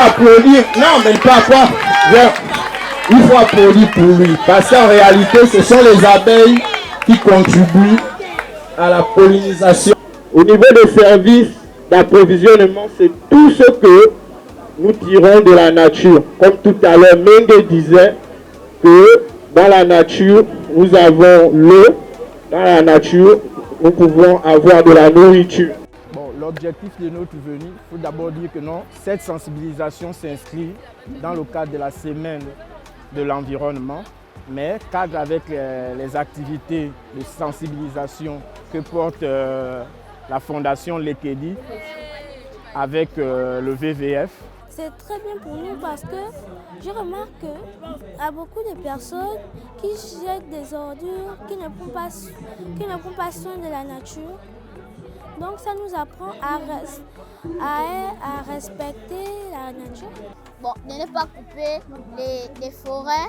applaudir. Non, mais pas quoi. Il faut applaudir pour lui. Parce qu'en réalité, ce sont les abeilles qui contribuent à la pollinisation. Au niveau des services d'approvisionnement, c'est tout ce que nous tirons de la nature. Comme tout à l'heure, Menge disait que dans la nature, nous avons l'eau. Dans la nature, nous pouvons avoir de la nourriture. Bon, l'objectif de notre venue, il faut d'abord dire que non, cette sensibilisation s'inscrit dans le cadre de la semaine de l'environnement, mais cadre avec les activités de sensibilisation que porte la Fondation Lekedi avec le VVF. C'est très bien pour nous parce que je remarque qu'il y a beaucoup de personnes qui jettent des ordures, qui ne prennent pas soin de la nature. Donc ça nous apprend à respecter la nature. Bon, de ne pas couper les forêts,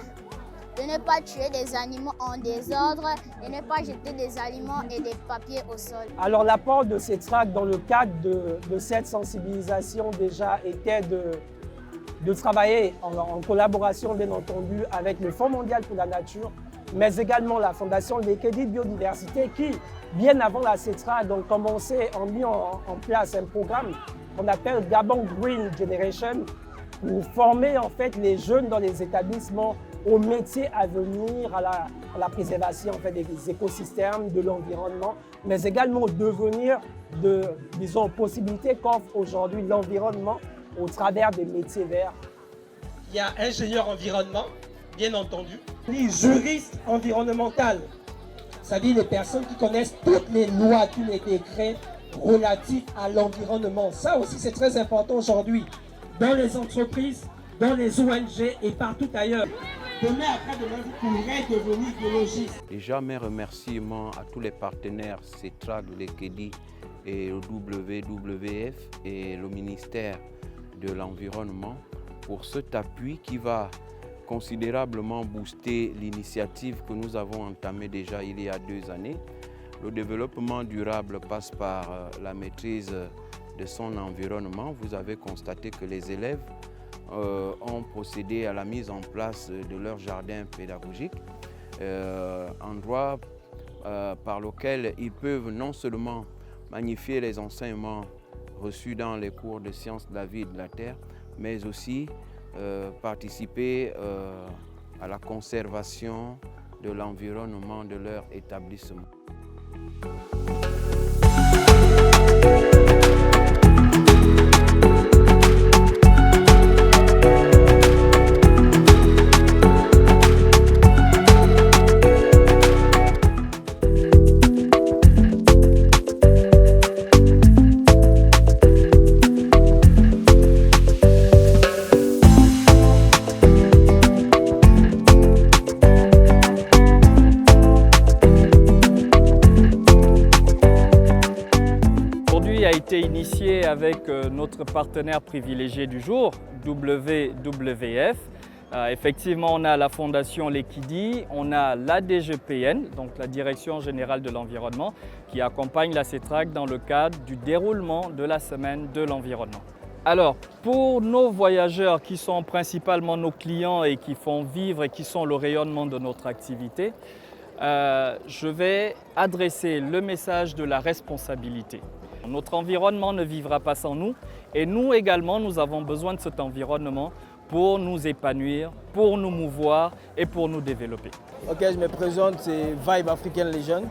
de ne pas tuer des animaux en désordre, de ne pas jeter des aliments et des papiers au sol. Alors l'apport de ces tracts dans le cadre de cette sensibilisation déjà était de travailler en collaboration bien entendu avec le Fonds mondial pour la nature, mais également la Fondation Lekedi Biodiversité qui, bien avant la CETRA, ont mis en place un programme qu'on appelle Gabon Green Generation pour former en fait les jeunes dans les établissements aux métiers à venir, à la préservation en fait, des écosystèmes, de l'environnement, mais également au devenir de, disons, possibilités qu'offre aujourd'hui l'environnement au travers des métiers verts. Il y a ingénieur environnement, bien entendu, les juristes environnementaux, c'est-à-dire les personnes qui connaissent toutes les lois, tous les décrets relatifs à l'environnement. Ça aussi, c'est très important aujourd'hui, dans les entreprises, dans les ONG et partout ailleurs. Demain, après-demain, vous pourrez devenir biologiste. Déjà, mes remerciements à tous les partenaires, CETRA, Lekedi et le WWF et le ministère de l'Environnement pour cet appui qui va considérablement booster l'initiative que nous avons entamée déjà il y a 2 années. Le développement durable passe par la maîtrise de son environnement. Vous avez constaté que les élèves ont procédé à la mise en place de leur jardin pédagogique, endroit par lequel ils peuvent non seulement magnifier les enseignements reçus dans les cours de sciences de la vie et de la terre, mais aussi participer à la conservation de l'environnement de leur établissement. Initié avec notre partenaire privilégié du jour, WWF. Effectivement, on a la Fondation Lekedi, on a l'ADGPN, donc la Direction Générale de l'Environnement, qui accompagne la CETRAC dans le cadre du déroulement de la Semaine de l'Environnement. Alors, pour nos voyageurs qui sont principalement nos clients et qui font vivre et qui sont le rayonnement de notre activité, je vais adresser le message de la responsabilité. Notre environnement ne vivra pas sans nous et nous également, nous avons besoin de cet environnement pour nous épanouir, pour nous mouvoir et pour nous développer. Ok, je me présente, c'est Vibe African Legend.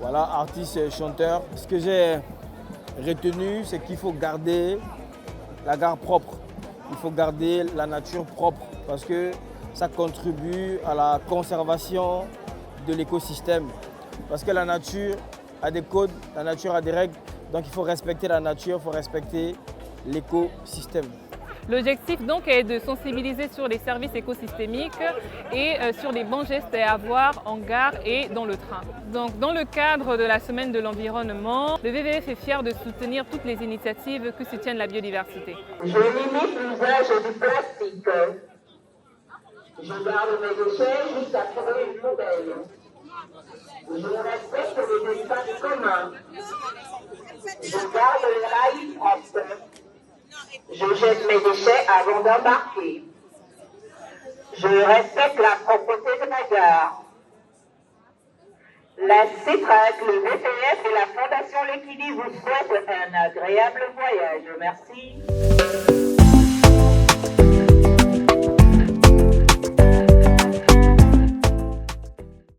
Voilà, artiste et chanteur. Ce que j'ai retenu, c'est qu'il faut garder la gare propre. Il faut garder la nature propre parce que ça contribue à la conservation de l'écosystème. Parce que la nature a des codes, la nature a des règles, donc il faut respecter la nature, il faut respecter l'écosystème. L'objectif donc est de sensibiliser sur les services écosystémiques et sur les bons gestes à avoir en gare et dans le train. Donc dans le cadre de la Semaine de l'Environnement, le VVF est fier de soutenir toutes les initiatives qui soutiennent la biodiversité. Je limite l'usage du plastique. Je garde mes déchets jusqu'à trouver une poubelle. Je respecte les espaces communs. Je garde les rails propres. Je jette mes déchets avant d'embarquer. Je respecte la propreté de ma gare. La CETRAC, le VPF et la Fondation Lekidi vous souhaitent un agréable voyage. Merci.